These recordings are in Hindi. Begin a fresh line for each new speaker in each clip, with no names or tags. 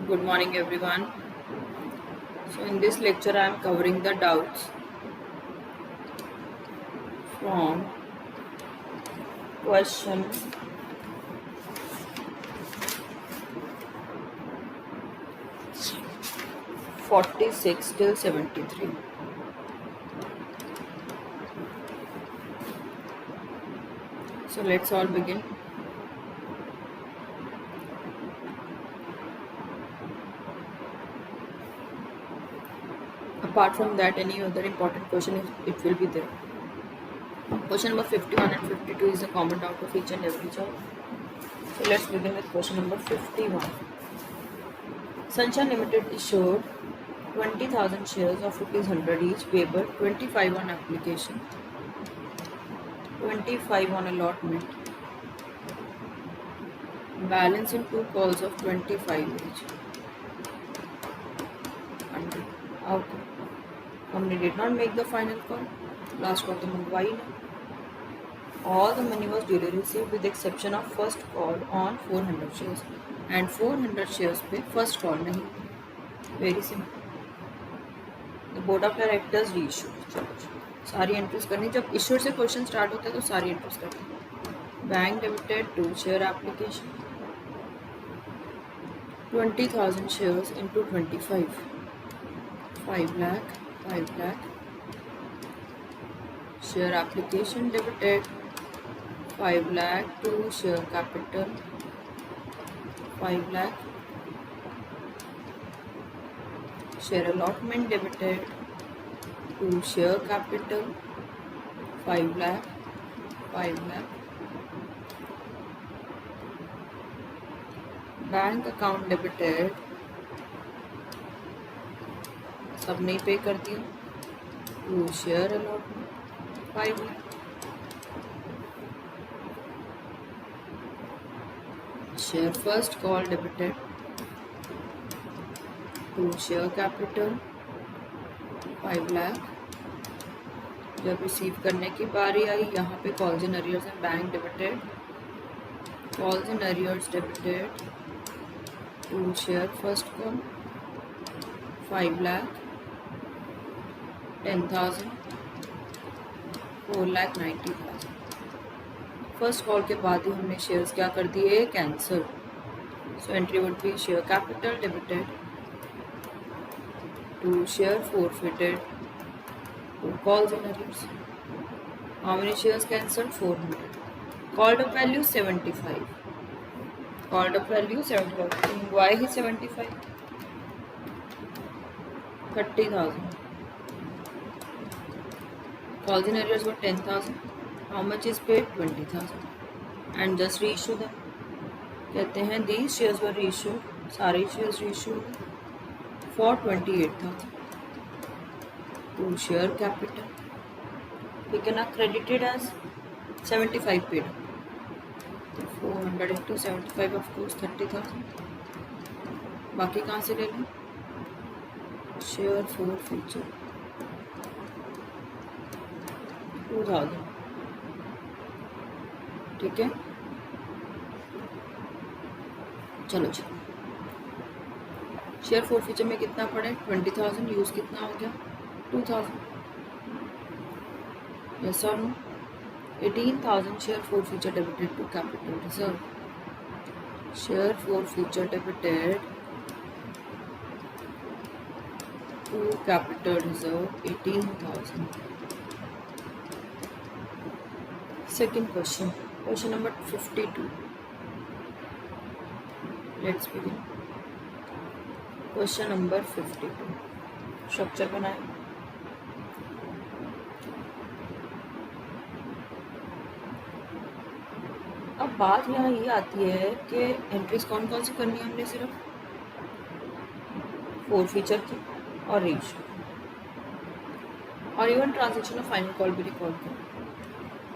Good morning, everyone. So, in this lecture, I am covering the doubts from question 46 till 73. So, let's all begin. Apart from that, any other important question, it will be there. Question number 51 and 52 is a common doubt of each and every child. So, let's begin with question number 51. Sunshine Limited issued 20,000 shares of rupees 100 each, payable 25 on application, 25 on allotment, balance in two calls of 25 each. 100. Okay. Company did not make the final call. Last call तो मंगवाई नहीं. All the money was duly received with the exception of first call on 400 shares and 400 shares पे first call नहीं. Very simple. The board of directors reissued. चलो सारी एंट्रीज करनी. जब इश्यूर से क्वेश्चन स्टार्ट होता है तो सारी एंट्रीज करनी. Bank debited 2 share application 20,000 shares into 25. 5 lakh share application debited 5 lakh to share capital 5 lakh share allotment debited to share capital 5 lakh bank account debited सब नहीं पे कर दिया to share allotment 5 lakh share first call debited to share capital 5 lakh. जब रिसीव करने की बारी आई यहाँ पे calls in arrears and bank debited calls in arrears debited to share first call 5 lakh 10,000 4,90,000. First call के बाद ही हमने शेयर्स क्या कर दिए cancel. So entry would be share capital debited to share forfeited to calls in arrears. How many shares cancelled? 400. Called up value 75. Called up value 75. Why he 75? 30,000. Calls in arrears were 10,000. How much is paid? 20,000. And just reissue them. कहते हैं these shares were reissued. सारे shares reissued for 28,000. To share capital. ठीक है ना. Credited as 75 paid. 400 into 75 of course 30,000. बाकी कहाँ से ले लें? Share for future 2,000. ठीक है. चलो शेयर फॉर फ्यूचर में कितना पड़े 20,000. यूज कितना हो गया 2,000. यस और no. 18,000 share forfeiture debited to capital reserve. Share forfeiture debited to capital reserve 18,000. Second question number 52. Let's begin. Question number 52. Structure बनाए. अब बात यहाँ ये आती है कि एंट्रीज कौन कौन सी करनी है हमने. सिर्फ फॉरफीचर की और रीइश्यू और even transaction of final call भी रिकॉर्ड करें.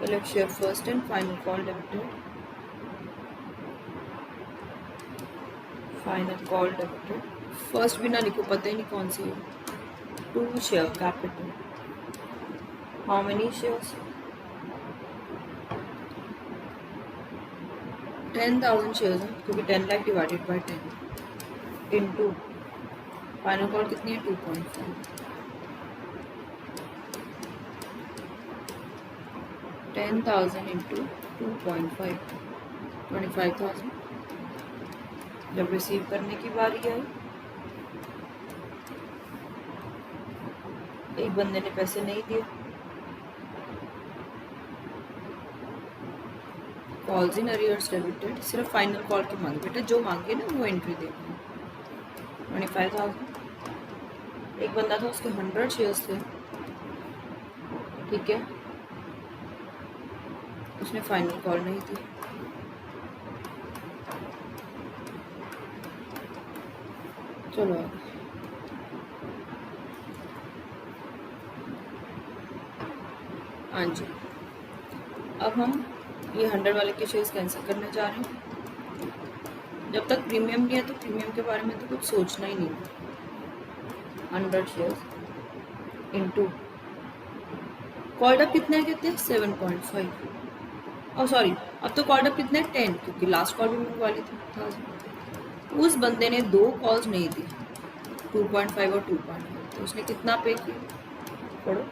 पहले share first and final call debited first भी ना लिखो, पता ही नहीं कौन सी है. To share capital. How many shares 10,000 shares हैं क्योंकि 10 lakh divided by 10 into final call कितनी है 2.5 10,000 इंटू 2.5 25,000। जब रिसीव करने की बारी आई एक बंदे ने पैसे नहीं दिए, कॉल्स इन अरियर्स डेबिटेड, सिर्फ फाइनल कॉल की मांगी, बेटा जो मांगे ना वो एंट्री देनी है। 25,000। एक बंदा था उसके 100 शेयर्स थे, ठीक है, उसने फाइनल कॉल नहीं दी। चलो हाँ जी, अब हम ये 100 वाले के शेयर्स कैंसिल करने जा रहे हैं। जब तक प्रीमियम नहीं है तो प्रीमियम के बारे में तो कुछ सोचना ही नहीं है। 100 शेयर्स इंटू कॉल्ड अप कितने हैं, कहते हैं 7.5। और सॉरी, अब तो कॉल्ड अप कितने 10, क्योंकि लास्ट कॉल भी मंगवा ली थी 1000। उस बंदे ने 2 कॉल्स नहीं दी, 2.5 और 2.5, तो उसने कितना पे किया पढ़ो।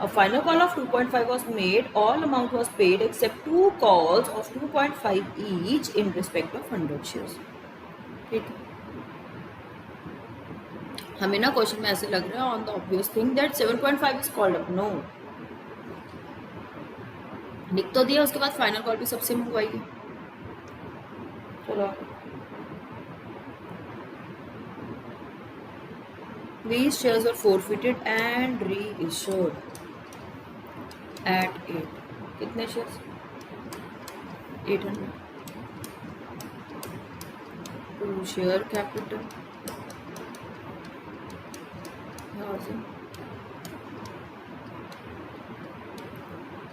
A final call of 2.5 was made. All amount was paid except 2 calls of 2.5 each in respect of 100 shares. ठीक है, हमें ना क्वेश्चन में ऐसे लग रहा है on the obvious thing that 7.5 is called up. No, लिख तो दिया, उसके बाद फाइनल कॉल भी सबसे मंगवाई है। चलो, these shares were forfeited and reissued at 8। कितने शेयर्स 800। टू शेयर कैपिटल 1000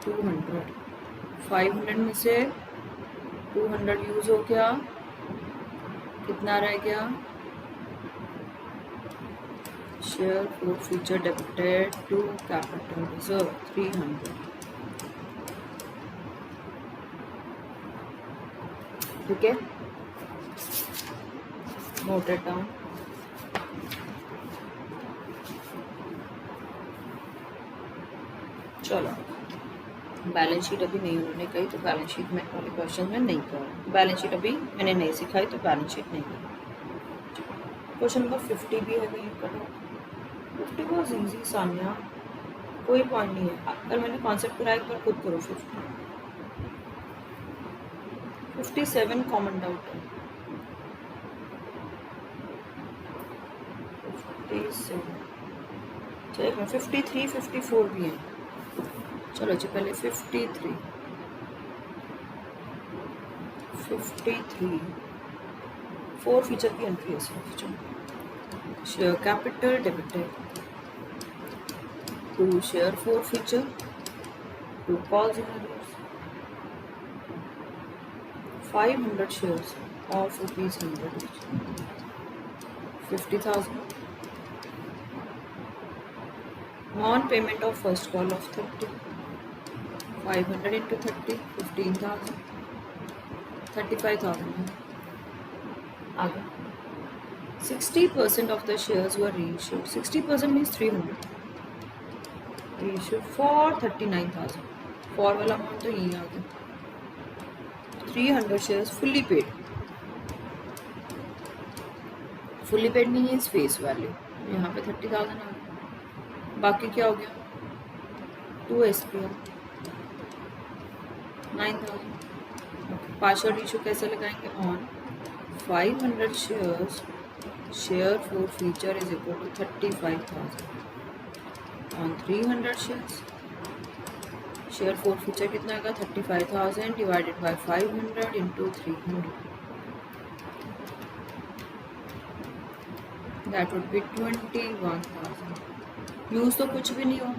200 500 में से 200 यूज हो गया, कितना रह गया, share forfeiture debited to capital reserve 300। ठीक है, नोट इट डाउन। चलो, बैलेंस शीट अभी नहीं उन्होंने कही तो बैलेंस शीट में वाले क्वेश्चन में नहीं करा। बैलेंस शीट अभी मैंने नहीं सिखाई तो बैलेंस शीट नहीं करी। क्वेश्चन नंबर 50 भी है, कहीं करो। 50 बहुत ईजी सानिया, कोई पॉइंट नहीं है। अगर मैंने कॉन्सेप्ट कराया एक बार खुद करो। 57 कॉमन डाउट है। 57 चलो 53 54 भी है। चलो जी, पहले 53 4 फीचर की एंट्री है सिर्फ। चलो, share capital debited to share 4 feature 2 calls in arrears 500 shares of ₹100 each 50,000 non-payment of first call of 30 500 into 30 15,000 35,000 आगे 60% of the shares were reissued 60% means 300 reissued for 39,000 for वाला अमाउंट तो यही आ गया 300 shares fully paid means face value यहाँ पे 30,000 आ गया बाकी क्या हो गया 2 SPR 9,000 पार्शियल इशू कैसे लगाएंगे on 500 shares share for feature is equal to 35,000 on 300 shares share four feature कितना आएगा 35,000 divided by 500 into 300 that would be 21,000 use तो कुछ भी नहीं हुआ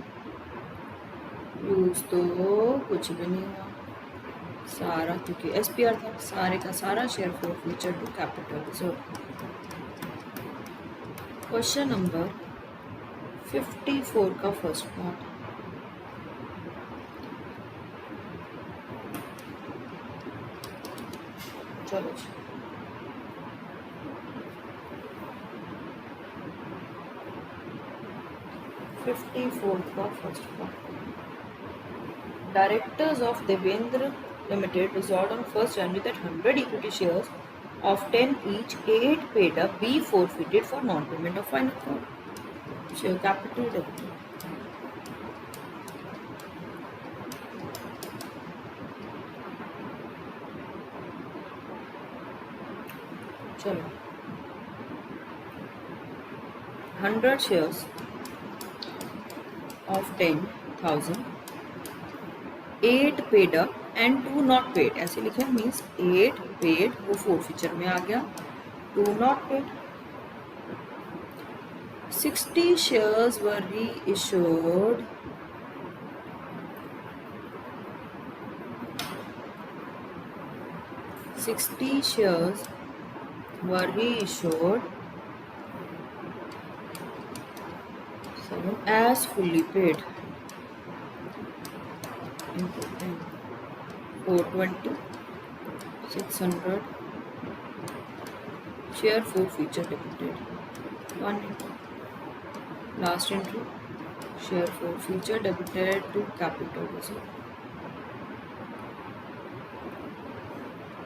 सारा क्योंकि SPR था सारे का सारा share forfeiture to capital reserve. Question number 54 का फर्स्ट पार्ट चलो 54 का first part. Directors of Devendra Limited resolved on 1st January that 100 equity shares of 10 each, 8 paid up, be forfeited for non-payment of final call. Share capital debited. चलो 100 shares of 10,000, 8 paid up and 2 not paid. ऐसे लिखे मीन्स 8 paid वो forfeiture में आ गया, 2 not paid. 60 shares were reissued. As fully paid. Into 10. 420. 600. Share forfeiture debited. 180. Last entry. Share forfeiture debited to capital reserve.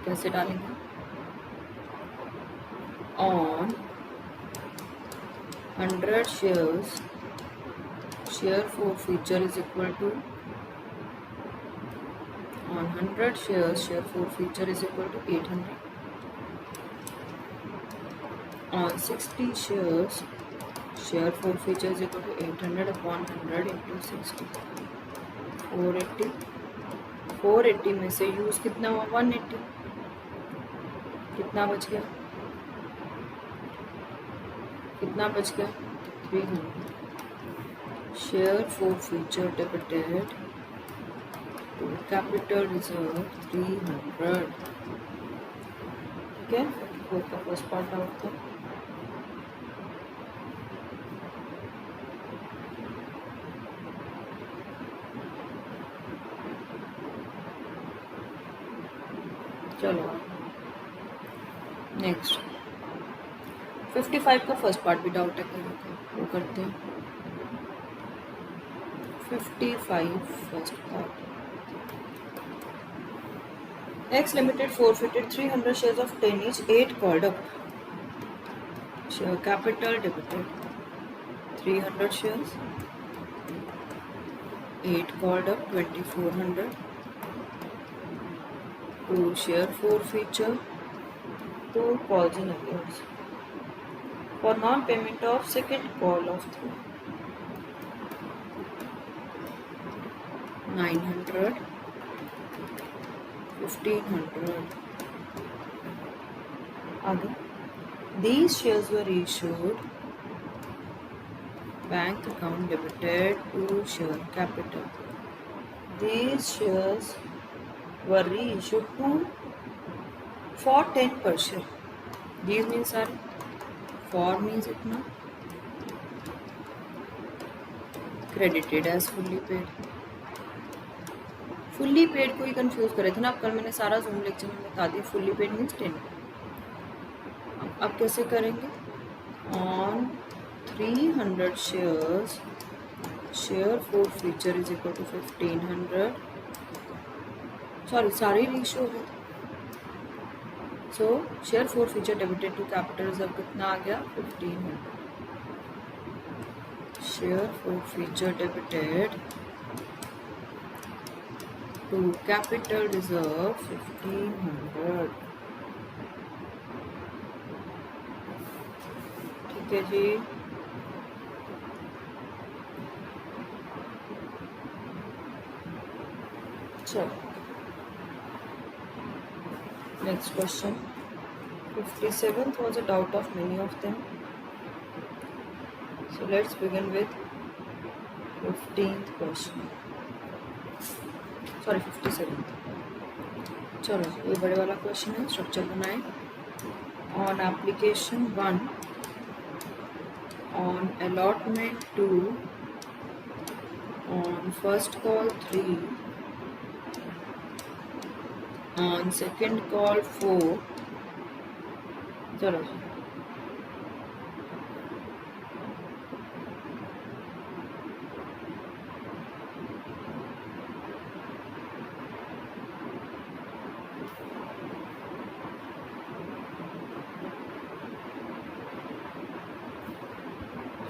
कैसे डालेंगे? On 100 shares, share forfeiture is equal to, on 100 shares, share forfeiture is equal to 800. On 60 shares, share forfeiture is equal to 800 upon 100 into 60. 480. 480 में से यूज कितना हुआ? 180. कितना बच गया? 300. Share forfeiture debited to capital reserve 300. ठीक है, 54 का फर्स्ट पार्ट आउट था. चलो नेक्स्ट 55 का फर्स्ट पार्ट भी डाउट है, वो करते हैं. 55 first part. X Limited forfeited 300 shares of 10 each, 8 called up. Share capital debited. 300 shares, 8 called up, 2400. To share forfeiture, 2 calls in arrears for non-payment of second call of 900, 1500. आगे these shares were issued, bank account debited to share capital. These shares were reissued to for 10 per share. These means are for means इतना, credited as fully paid. Fully paid को ही कंफ्यूज करे थे ना, अब कल मैंने सारा जूम लेक्चर में बता दिया. Fully paid means 10. अब कैसे करेंगे? On 300 shares, share forfeiture is equal to 1500. Sorry सारे रेशियो है. सो share forfeiture debited to capital reserve कितना आ गया? 1500. Share forfeiture debited to capital reserve 1500. ठीक है जी. चलो next question. 57th was a doubt of many of them. So let's begin with 15th question. Sorry 57th. चलो ये बड़े वाला क्वेश्चन है. स्ट्रक्चर बनाए. On application 1, on allotment 2, on first call 3, on second call 4. चलो 1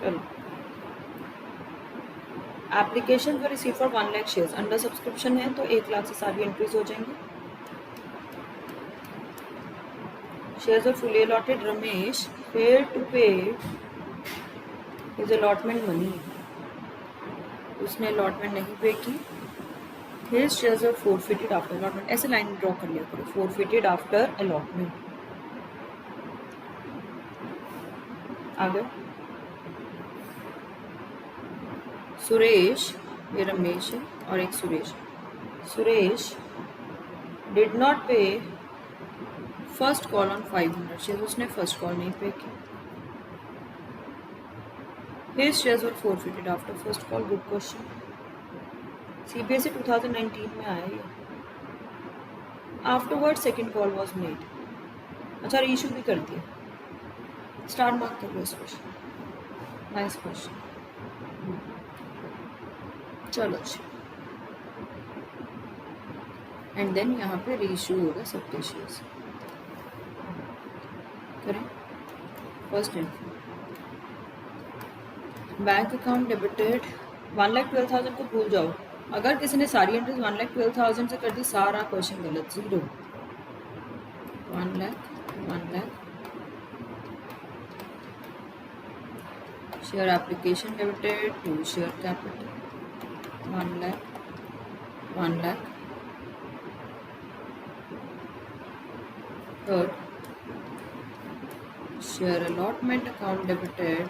चलो, application for receive for 1 lakh shares, under subscription है तो 1 लाख से सारी एंट्रीज हो जाएंगी. Shares are fully allotted. Ramesh fair to pay his allotment money, उसने अलॉटमेंट नहीं पे की. His shares are forfeited after allotment. ऐसे लाइन ड्रॉ कर लिया करो, फोरफिटेड आफ्टर अलॉटमेंट. आगे सुरेश, ये रमेश है और एक सुरेश. सुरेश डिड नॉट पे फर्स्ट कॉल ऑन 500 शेयर्स, उसने फर्स्ट कॉल नहीं पे की. His shares were forfeited after first call. Good question. CBSE 2019 में आया ये. Afterwards second call was made. अच्छा, रीइशू भी कर दिया. स्टार मार्क कर लो इस क्वेश्चन. Nice question. चलो जी, एंड देन यहाँ पे रीइशू होगा सबके शेयर्स. करें first entry. Bank account debited 1,12,000 को भूल जाओ. अगर किसी ने सारी एंट्रीज 1,12,000 से कर दी, सारा क्वेश्चन गलत. 0 1 lakh. Share application debited to share capital 1 lakh. Third, share allotment account debited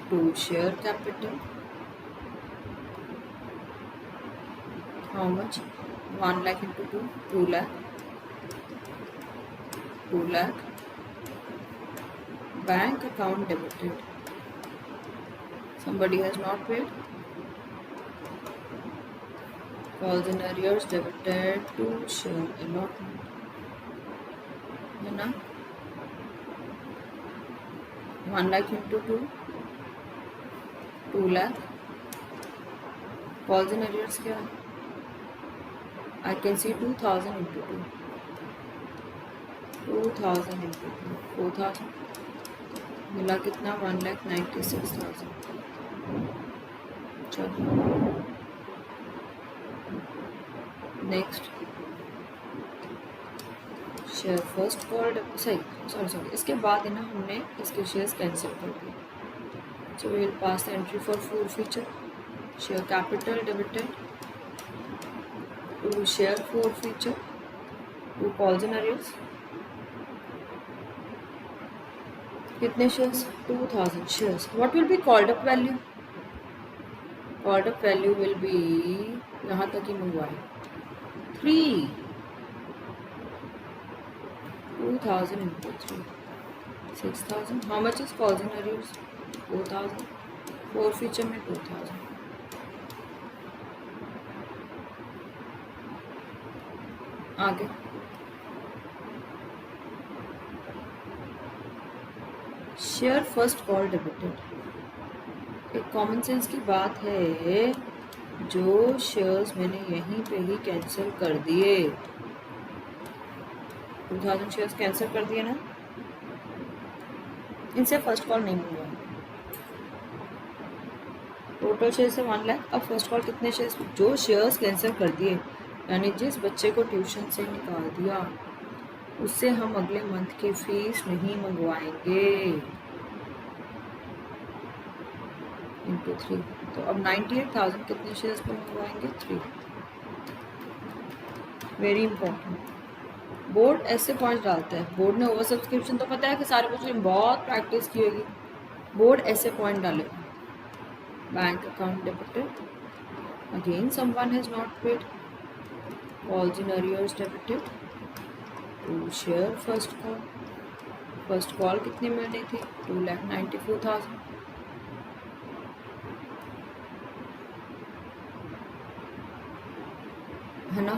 to share capital. How much? 1 lakh into 2, 2 lakh. 2 lakh. Bank account debited. Somebody has not paid. Calls in arrears debited to share allotment. है ना? 1 lakh into 2. 2 lakh. Calls in arrears क्या है? I can see 2,000 into 2. 2,000 into 2. 4,000. मिला कितना? 1,96,000. चलो next. Share first called sorry इसके बाद है ना, हमने इसके शेयर्स कैंसिल कर दिए. So we will pass the entry for forfeiture. Share capital debited to share forfeiture to calls in arrears. कितने shares? 2,000 shares. What will be called up value? Called up value will be, यहाँ तक ही मंगवाए 3. 2,000 into 3, 6,000. How much is calls in arrears? 4,000. forfeiture में 2,000. आगे शेयर फर्स्ट कॉल डेबिटेड. एक कॉमन सेंस की बात है, जो शेयर्स मैंने यहीं पे ही कैंसिल कर दिए, 2,000 शेयर्स कैंसिल कर दिए ना, इनसे फर्स्ट कॉल नहीं मिला. टोटल शेयर से 1 लाख. अब फर्स्ट कॉल कितने शेयर्स? जो शेयर्स कैंसिल कर दिए, यानी जिस बच्चे को ट्यूशन से निकाल दिया, उससे हम अगले मंथ की फीस नहीं मंगवाएंगे. इंटू 3. तो अब 98,000 कितने शेयर्स पे मंगवाएंगे? 3. Very important. बोर्ड ऐसे पॉइंट डालता है. बोर्ड ने ओवर सब्सक्रिप्शन तो पता है कि सारे बच्चों ने बहुत प्रैक्टिस की होगी. बोर्ड ऐसे पॉइंट डालेगा. Bank account debited, again someone has not paid. Calls in arrears debited to share first call. First call कितनी मिलनी थी? 2,94,000. है ना?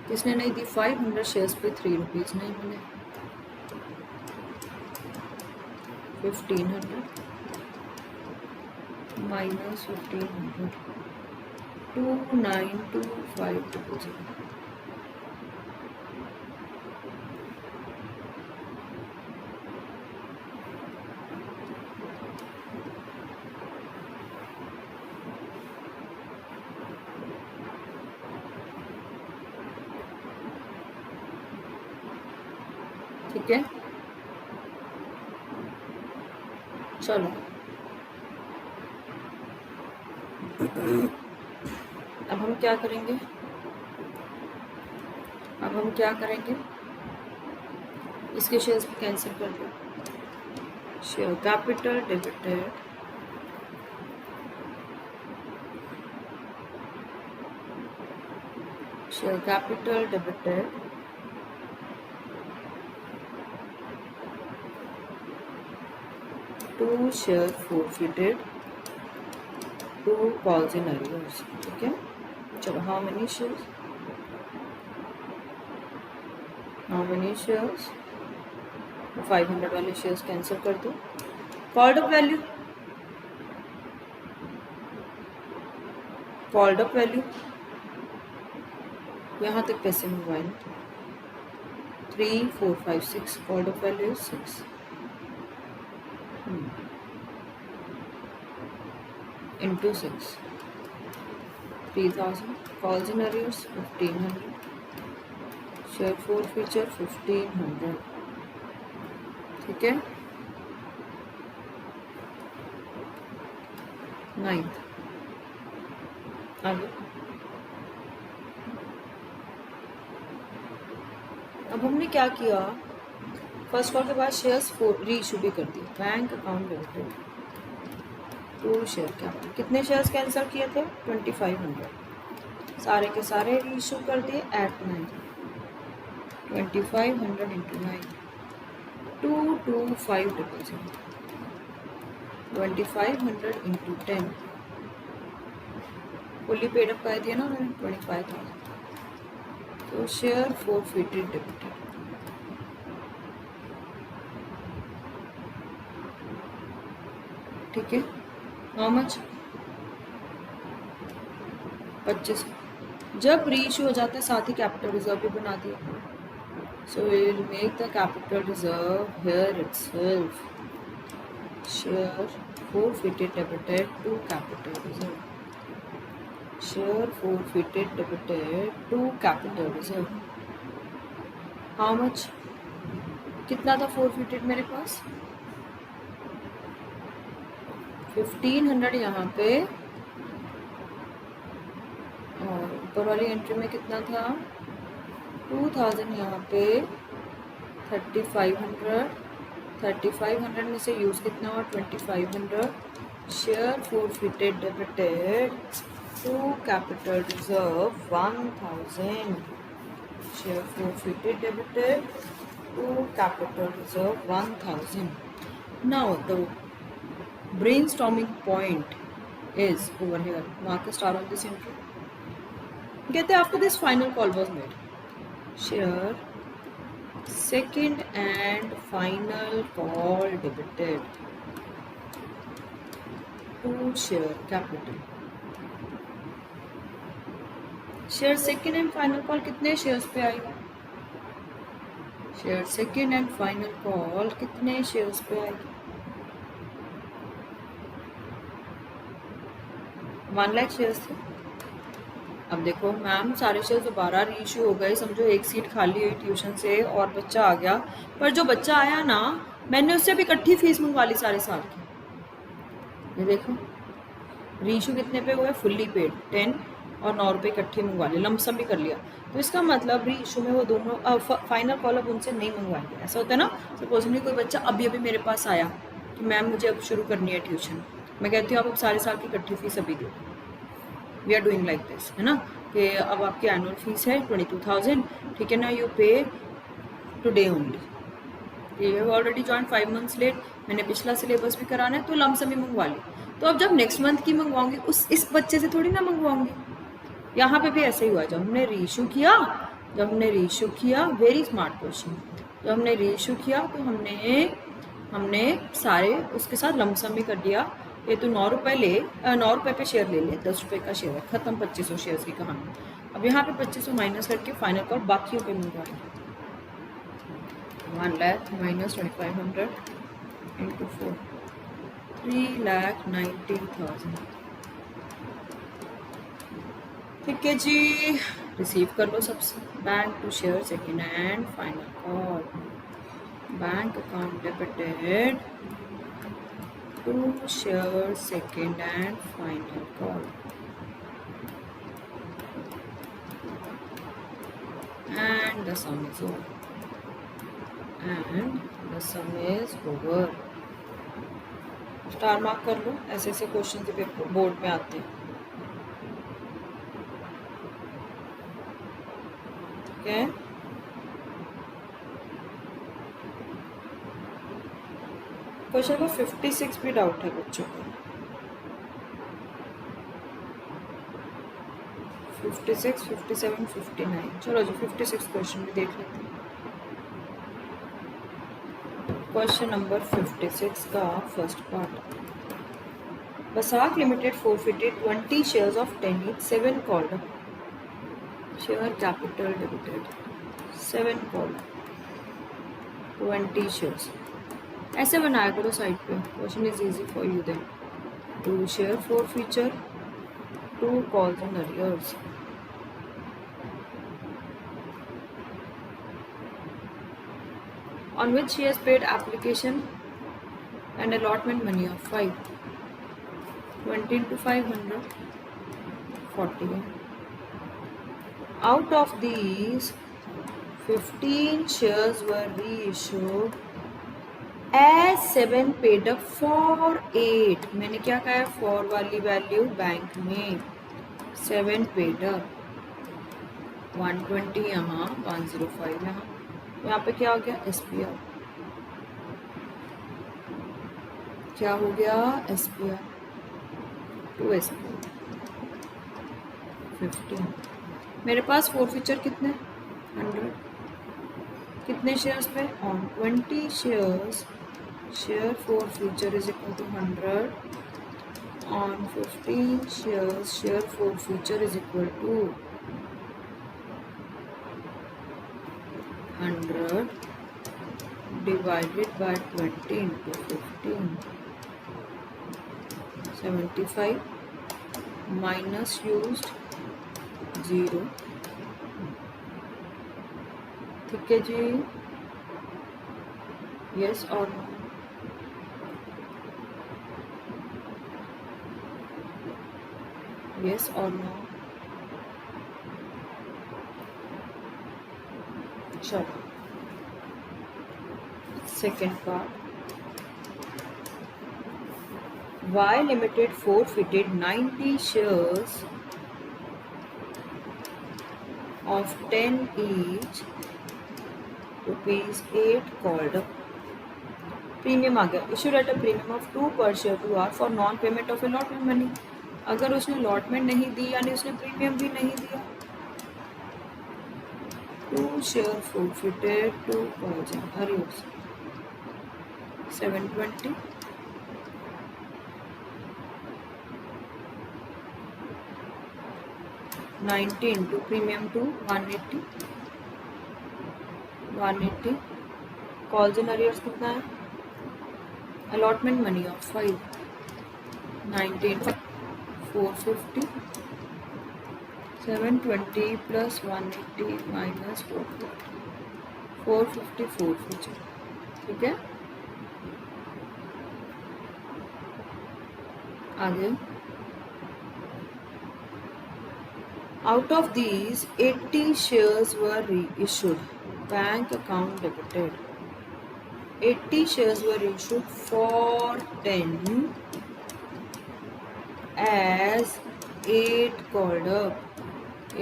किसने नहीं दी? 500 शेयर्स पे 3 रुपीज़ नहीं मिले. 1,500 माइनस 1,500, 2,925. चलो अब हम क्या करेंगे, इसके शेयर्स भी कैंसिल कर दो। Share capital debited to share forfeited, to calls in arrears। ठीक है, चलो हाउ मेनी शेयर्स, 500 वाले शेयर्स कैंसिल कर दो। कॉल्ड अप वैल्यू यहाँ तक पैसे मंगवाए ना, 3 4 5 6, called up value 6 into 6, 3000, calls in arrears 1500, share forfeiture 1500। ठीक है, 9th आगे। अब हमने क्या किया, फर्स्ट कॉल के बाद शेयर्स री इशू भी कर दिए। Bank account debited to share capital, कितने शेयर्स कैंसिल किए थे, 2500, सारे के सारे री इशू कर दिए at 9, 2500 into 9, 22500, 2500 into 10, fully paid up कर दिया ना उन्होंने 25,000। तो शेयर forfeited डेबिटेड, ठीक है, हाउ मच, 25। जब री इशू हो जाता है साथ ही कैपिटल रिजर्व भी बना दिया, so we will make the capital reserve here itself, share forfeited debited to capital reserve, share forfeited debited to capital reserve. How much, कितना था forfeited मेरे पास, 1500 यहाँ पे, और ऊपर वाली एंट्री में कितना था, 2000 यहाँ पे, 3500 में से यूज़ कितना हुआ, 2500, share forfeited debited to capital reserve 1000, share forfeited debited to capital reserve 1000। Now the brainstorming point is over here, mark a star on this entry। कहते हैं after this final call was made, share second and final call debited to share capital। Share second and final call कितने शेयर्स पे आएगा, share second and final call कितने शेयर्स पे आएगी, 1 लाख शेयर्स थे। अब देखो मैम सारे शेयर्स दोबारा री इशू हो गए, समझो एक सीट खाली हुई ट्यूशन से और बच्चा आ गया, पर जो बच्चा आया ना मैंने उससे भी इकट्ठी फीस मंगवा ली सारे साल की। ये देखो री इशू कितने पे हुए, फुल्ली पेड 10 और 9 रुपये इकट्ठे मंगवा लिए, लमसम भी कर लिया। तो इसका मतलब री इशू में वो दोनों फाइनल कॉल अब उनसे नहीं मंगवाएंगे। ऐसा होता है ना, सपोजली कोई बच्चा अभी अभी मेरे पास आया कि मैम मुझे अब शुरू करनी है ट्यूशन, मैं कहती हूँ आप अब सारे साल की इकट्ठी फीस अभी दो। We are doing like this, है ना, कि अब आपकी एनुअल फीस है 22,000, ठीक है ना, यू पे टुडे ओनली, ये ऑलरेडी जॉइन 5 मंथ्स लेट, मैंने पिछला सिलेबस भी कराना है तो लमसम ही मंगवा ली। तो अब जब नेक्स्ट मंथ की मंगवाऊंगी इस बच्चे से थोड़ी ना मंगवाऊंगी। यहाँ पे भी ऐसे ही हुआ, जब हमने रीइशू किया, वेरी स्मार्ट क्वेश्चन, जब हमने रीइशू किया तो हमने सारे उसके साथ लमसम भी कर दिया, ये तो 9 रुपये पे शेयर ले 10 रुपये का शेयर है, खत्म 2500 शेयर्स की कहानी। अब यहाँ पे 2500 माइनस करके फाइनल कॉल बाकियों पे मंगवाएंगे, 1 लाख माइनस 2500 इंटू 4, 3,90,000। ठीक है जी, रिसीव कर लो सबसे। Bank to share second hand final call, bank account debited to share second and final call. And the sum is over. And the sum is over. Star mark कर लो, ऐसे ऐसे क्वेश्चन के पेपर बोर्ड में आते हैं. Okay? क्वेश्चन नंबर 56 भी डाउट है बच्चों को. 56, 57, 59. चलो जी 56 क्वेश्चन भी देख लेते हैं. क्वेश्चन नंबर 56 का first part. Basak limited forfeited 20 shares of 10 each, 7 called. Share capital debited. 7 called. 20 shares. ऐसे बनाया करो साइड पे. Question is easy for you then. 2 share forfeiture, 2 calls and arrears. On which she has paid application and allotment money of 5. 20 into 500, 41. Out of these, 15 shares were reissued as 7 paid up for 8. मैंने क्या कहा है? for वाली वैल्यू बैंक में 7 paid up. 120 यहाँ, 105 यहाँ पे क्या हो गया? SPR. क्या हो गया? SPR. 2 SPR. 15. मेरे पास forfeiture कितने? 100. कितने शेयर्स पे? On 20 shares. Share forfeiture is equal to 100. On 15 shares, share forfeiture is equal to 100 divided by 20 into 15. 75 minus used 0. ठीक है जी. यस और नो? यस और नो? चलो second part. Y Limited forfeited 90 shares of 10 each, ₹8 called up. Premium आ गया. Issued at a premium of 2 per share to R for non payment of allotment money. अगर उसने अलॉटमेंट नहीं दी यानी उसने प्रीमियम भी नहीं दिया. 2 share forfeited, 2 calls and arrears. 720. 90 into premium to 180. 180. Calls and arrears कितना है? Allotment money of 5. 19 450. 720 plus 180 minus 450. 454 future. ठीक है. आगे. Out of these, 80 shares were reissued. Bank account debited. 80 shares were issued for 10 as 8 called up.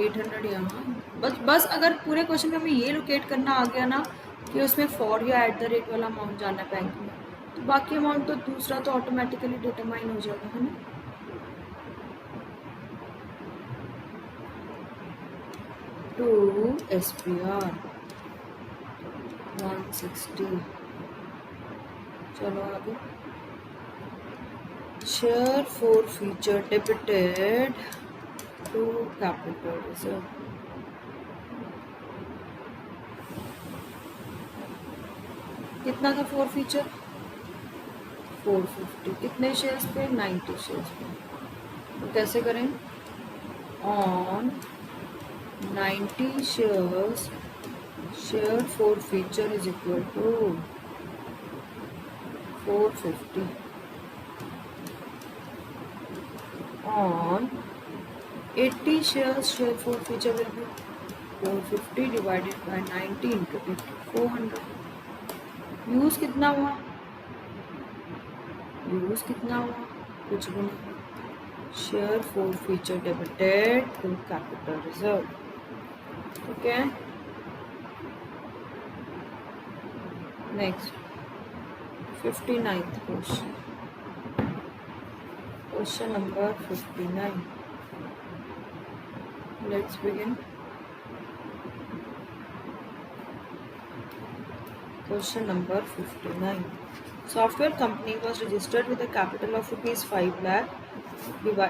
800 यहाँ. बस अगर पूरे क्वेश्चन में हमें ये लोकेट करना आ गया ना कि उसमें फॉर या एट द रेट वाला अमाउंट जाना है बैंक में, तो बाकी अमाउंट तो दूसरा तो ऑटोमेटिकली डिटरमाइन हो जाएगा, है ना. To SPR 160. चलो आगे. Share forfeiture debited to capital reserve. कितना था forfeiture? 450. कितने शेयर्स पे? 90 शेयर्स पे. तो कैसे करें? On 90 shares, share forfeiture is equal to 450. on 80 shares, share forfeiture will be 450 divided by 90 into 80, 400. Use कितना हुआ? यूज कितना हुआ? कुछ भी नहीं. Share forfeiture debited to capital reserve. Okay. Next, 59th question. Question number 59. Let's begin. Question number 59. Software company was registered with a capital of rupees 5 lakh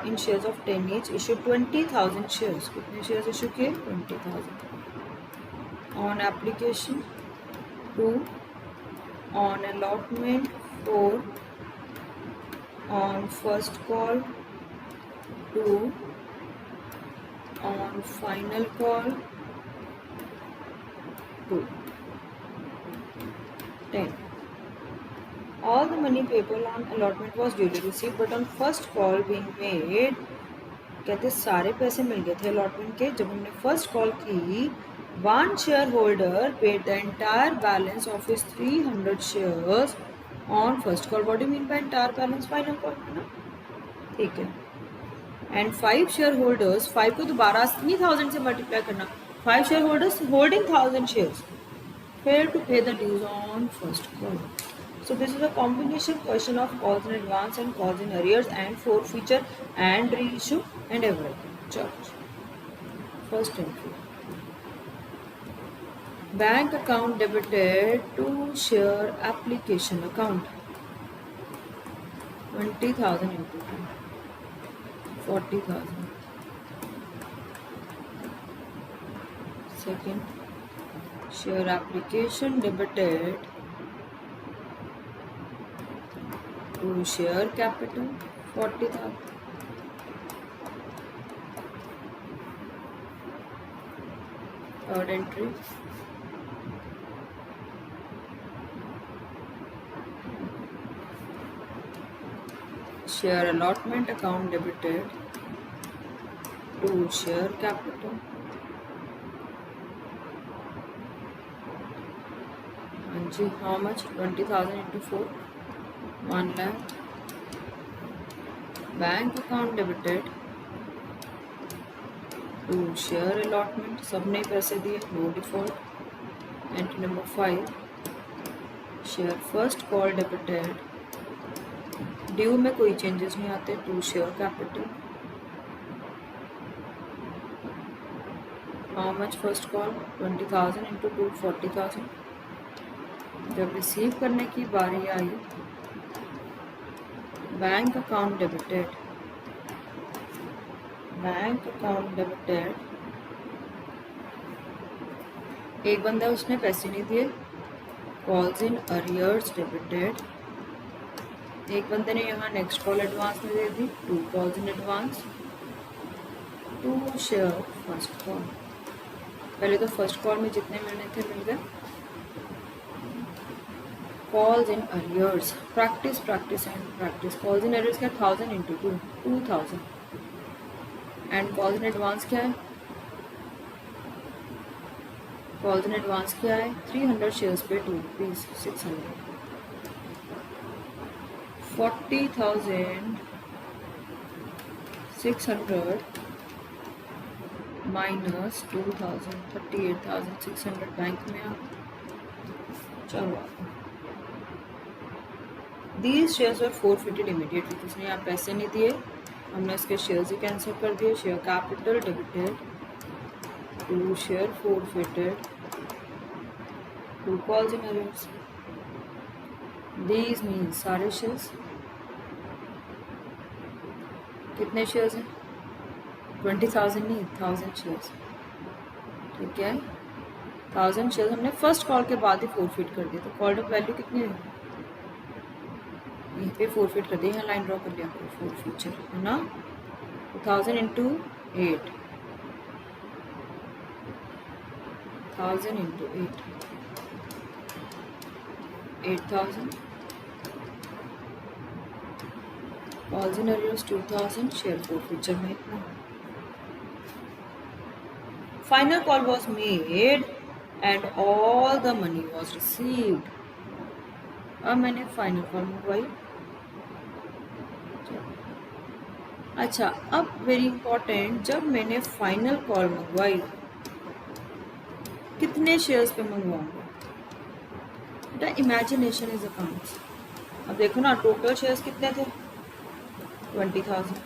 in shares of 10 each, issued 20,000 shares. कितने shares issue किए? 20,000. On application 2, on allotment 4, on first call 2, on final call 2. 10. All the money payable on allotment was duly received, but on first call being made, कहते सारे पैसे मिल गए थे allotment के. जब हमने first call की, one shareholder paid the entire balance of his 300 shares on first call. What do you mean by entire balance? Final call है ना, ठीक है. And 5 shareholders, 5 को दोबारा 3,000 से multiply करना. 5 shareholders holding 1,000 shares failed to pay the dues on first call. So this is a combination question of calls in advance and calls in arrears and forfeiture and reissue and everything. Charge. First entry. Bank account debited to share application account. 20,000 into 2. 40,000. Second, share application debited to share capital 40,000. Third entry. Share allotment account debited to share capital. And how much? 20,000 into 4. 1 lakh. Bank account debited to share allotment. सबने पैसे दिए, no default. Entry number 5. Share first call debited. Due में कोई चेंजेस नहीं आते. To share capital. How much first call? 20,000 into 2, 40,000. जब रिसीव करने की बारी आई, bank account debited. Bank account debited. एक बंदा उसने पैसे नहीं दिए, कॉल्स इन अरियर्स डेबिटेड. एक बंदे ने यहाँ नेक्स्ट कॉल एडवांस में दे दी, 2 calls in advance. 2 share first call. पहले तो फर्स्ट कॉल में जितने मिलने थे मिल गए. Calls in arrears. Practice practice and practice. Calls in arrears क्या? 1,000 into 2, 2,000. And calls in advance क्या है? कॉल्स इन एडवांस क्या है? 300 शेयर्स पे 2 रुपीज़, 600. 40,600 माइनस 2,000, 38,600 बैंक में आ. चलो, these shares were forfeited immediately. जिसने यहाँ पैसे नहीं दिए, हमने इसके शेयर्स ही कैंसिल कर दिए. Share capital debited to share forfeited to calls in arrears. These means सारे शेयर्स. कितने शेयर्स हैं? 20,000 नहीं, 1,000 शेयर्स. ठीक है, 1,000 शेयर्स हमने फर्स्ट कॉल के बाद ही फोरफिट कर दिए. तो कॉल्ड अप वैल्यू कितनी है? यहीं पे फोरफिट कर दिए. यहाँ लाइन ड्रॉ कर लिया आपको. फोर फीचर है ना. 1,000 into 8. 1,000 into 8. 8,000. Calls in arrears 2000, share forfeiture में इतना. Final call was made and all the money was received. अब मैंने फाइनल कॉल मंगवाई. अच्छा, अब वेरी इंपॉर्टेंट, जब मैंने फाइनल कॉल मंगवाई कितने शेयर्स पे मंगवाऊंगा? बेटा इमेजिनेशन इज अकाउंट्स. अब देखो ना, टोटल शेयर्स कितने थे? 20,000.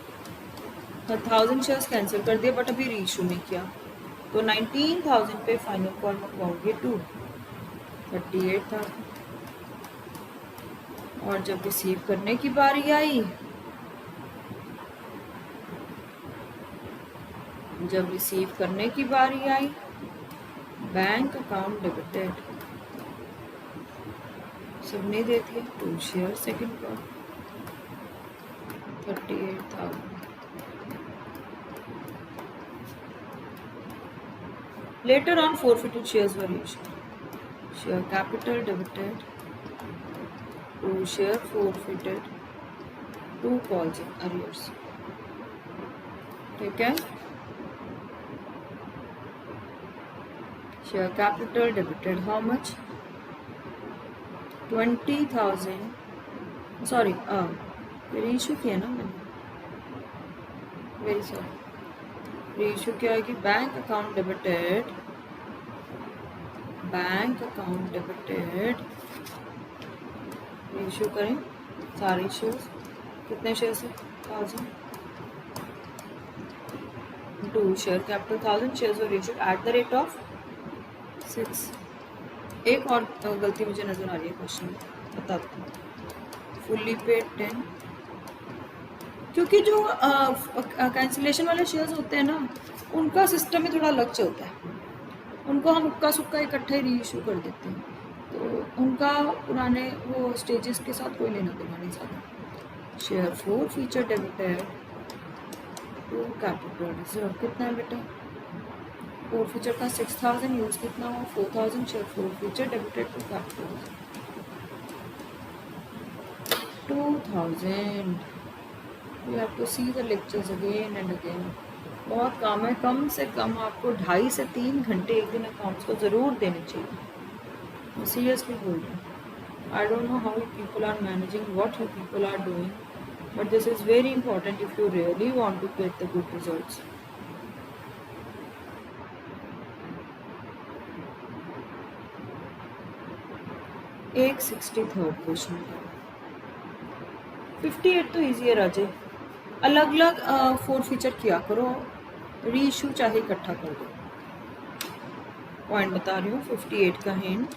1,000 शेयर्स कैंसिल कर दिए बट अभी रीइशू नहीं किया, तो 19,000 पे फाइनल कॉल मंगवाओगे 38,000. और जब रिसीव करने की बारी आई, बैंक अकाउंट डेबिटेड. सबने दे दिया 2 share. Second call 38,000. Later on, forfeited shares were issued. Share capital debited. 2 share forfeited. 2 calls in arrears. ठीक है. Share capital debited how much? 20,000. Sorry, reissue किया ना मैंने. Very sorry. रीइशू क्या है कि बैंक अकाउंट डेबिटेड. रीइशू करें सारे शेयर्स. कितने शेयर्स है? 1000. 2 share capital 1000 shares were issued at the rate of 6. एक और गलती मुझे नजर आ रही है क्वेश्चन में, बताती हूँ. फुल्ली पेड 10, क्योंकि जो कैंसिलेशन वाले शेयर्स होते हैं ना, उनका सिस्टम ही थोड़ा अलग चलता है. उनको हम उक्का सुक्का इकट्ठे री इशू कर देते हैं, तो उनका पुराने वो स्टेजेस के साथ कोई लेना देना नहीं चाहता. Share forfeiture debited to capital reserve. कितना है बेटा? फोरफीचर का 6,000 यूज कितना हुआ? 4,000. Share forfeiture debited to capital 2,000. You have to see the lectures again and again. बहुत काम है. कम से कम आपको 2.5 से 3 घंटे एक दिन अकाउंट्स को ज़रूर देने चाहिए. मैं सीरियसली बोल रही हूँ. I don't know how you people are managing, what you people are doing, but this is very important if you really want to get the good results. एक 63rd क्वेश्चन का 58 तो ईजी है राजे. अलग अलग फोरफीचर किया करो, री इशू चाहे इकट्ठा कर दो. पॉइंट बता रही हूँ. 58 का hint,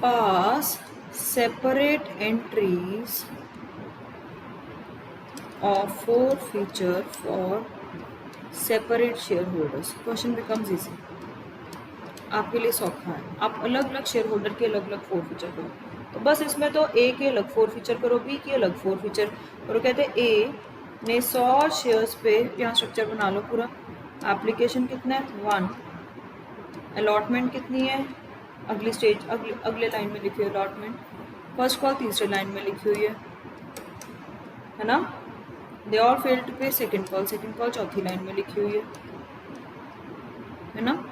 pass separate entries of forfeiture for separate share holders. Question becomes easy. आपके लिए सौखा है. आप अलग अलग शेयर होल्डर के अलग अलग फोरफीचर करो. तो बस इसमें तो ए के अलग फोरफीचर करो, बी के अलग फोरफीचर करो. कहते हैं ए ने 100 शेयर्स पे, यहाँ स्ट्रक्चर बना लो पूरा. एप्लीकेशन कितना है? 1. अलॉटमेंट कितनी है? अगली स्टेज अगले लाइन में लिखी हुई अलॉटमेंट. फर्स्ट कॉल तीसरे लाइन में लिखी हुई है ना. दे ऑल फेल टू पे. सेकंड कॉल चौथी लाइन में लिखी हुई है ना.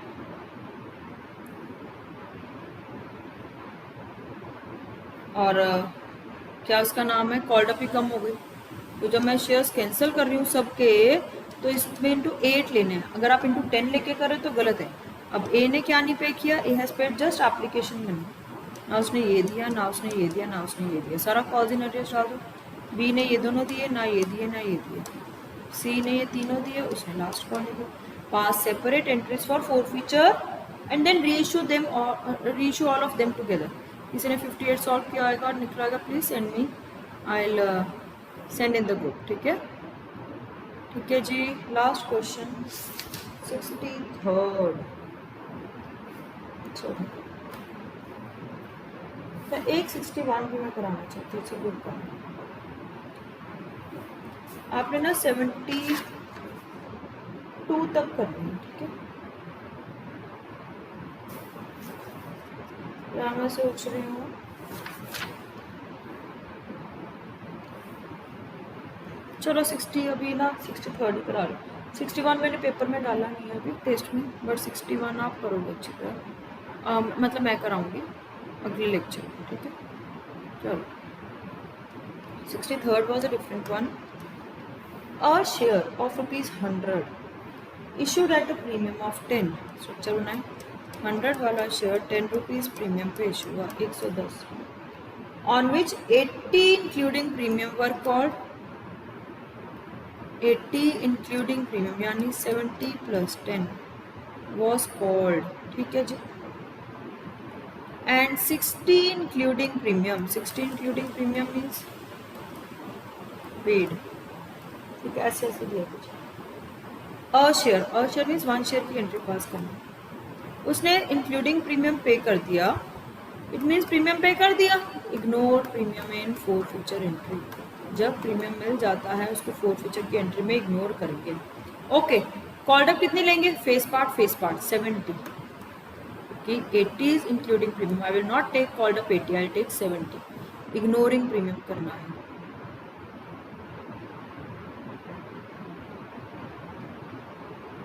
और क्या उसका नाम है? कॉल्ड अप ही कम हो गई. तो जब मैं शेयर्स कैंसिल कर रही हूँ सबके, तो इसमें इंटू 8 लेने हैं. अगर आप इंटू 10 लेके करें तो गलत है. अब ए ने क्या नहीं पे किया? A has paid just application money. ना उसने ये दिया, ना उसने ये दिया, ना उसने ये दिया. सारा कॉल्स इन अरियर्स डाल दो. बी ने ये दोनों दिए, ना ये दिए ना ये दिए. सी ने ये तीनों दिए, उसने लास्ट कॉल लिखा. Pass separate entries for forfeiture and then reissue all of them together. किसी ने 58 सॉल्व किया आएगा और निकलाएगा, please send me. I will send in the group. ठीक है जी. Last question 63rd. तो एक 61 भी मैं कराना चाहती हूँ. अच्छा गुड काम. आपने ना 72 तक करनी है. ठीक है. यहाँ मैं सोच रही हूँ चलो 60 अभी ना 63 ही करा लो। 61 मैंने पेपर में डाला नहीं है अभी टेस्ट में, बट 61 आप करोगे अच्छी तरह। मतलब मैं कराऊंगी अगले लेक्चर में, ठीक है। चलो 63rd was a different one. A share of ₹100 issued at a premium of 10, structure बनाए। 100 वाला शेयर 10 रुपीज़ प्रीमियम पे इशू हुआ 110, on which 80 including premium were called, 80 including premium यानी 70 plus 10 was called, ठीक है जी। and 60 including premium, 60 including premium means paid, ठीक है। ऐसे ऐसे दिया कुछ। अ शेयर मीन्स 1 शेयर की एंट्री पास करना, उसने इंक्लूडिंग प्रीमियम पे कर दिया, इट मीन्स प्रीमियम पे कर दिया। Ignore premium in forfeiture entry, जब प्रीमियम मिल जाता है उसको फोर फ्यूचर की एंट्री में इग्नोर करेंगे। ओके, कॉल्ड अप कितनी लेंगे? फेस पार्ट 70 कि 80 is including premium, I will not take called up 80, I take 70, ignoring premium करना है,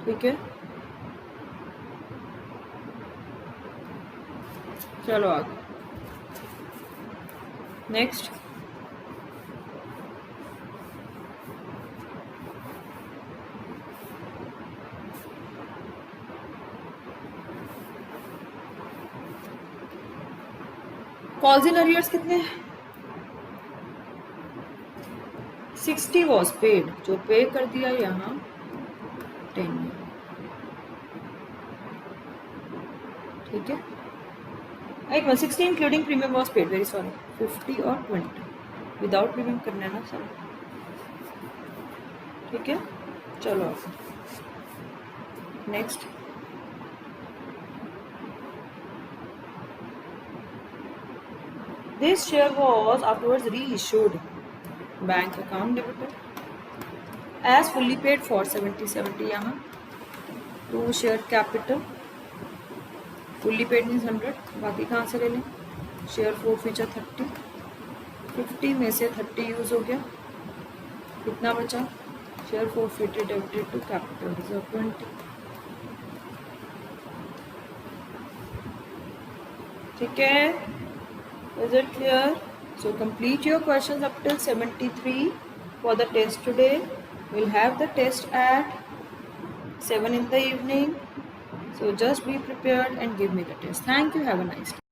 ठीक है। चलो आगे नेक्स्ट। कॉल्स इन अरियर्स कितने? 60 वॉज पेड, जो पे कर दिया यहाँ 10, ठीक है। एक 60 including premium was paid, very sorry, 50 और 20 विदाउट प्रीमियम करना है ना सर, ठीक है। चलो next. This share was afterwards reissued, bank account debited, as fully paid for 70 यहाँ to share capital, fully paid means 100, बाकी कहाँ से ले लें? शेयर फोर फीचर 30, 50 में से 30 यूज हो गया, कितना बचा? Share forfeiture debited to capital reserve 20, ठीक है। Is it clear? So complete your questions up till 73 for the test today. We'll have the test at 7 in the evening. So just be prepared and give me the test. Thank you. Have a nice day.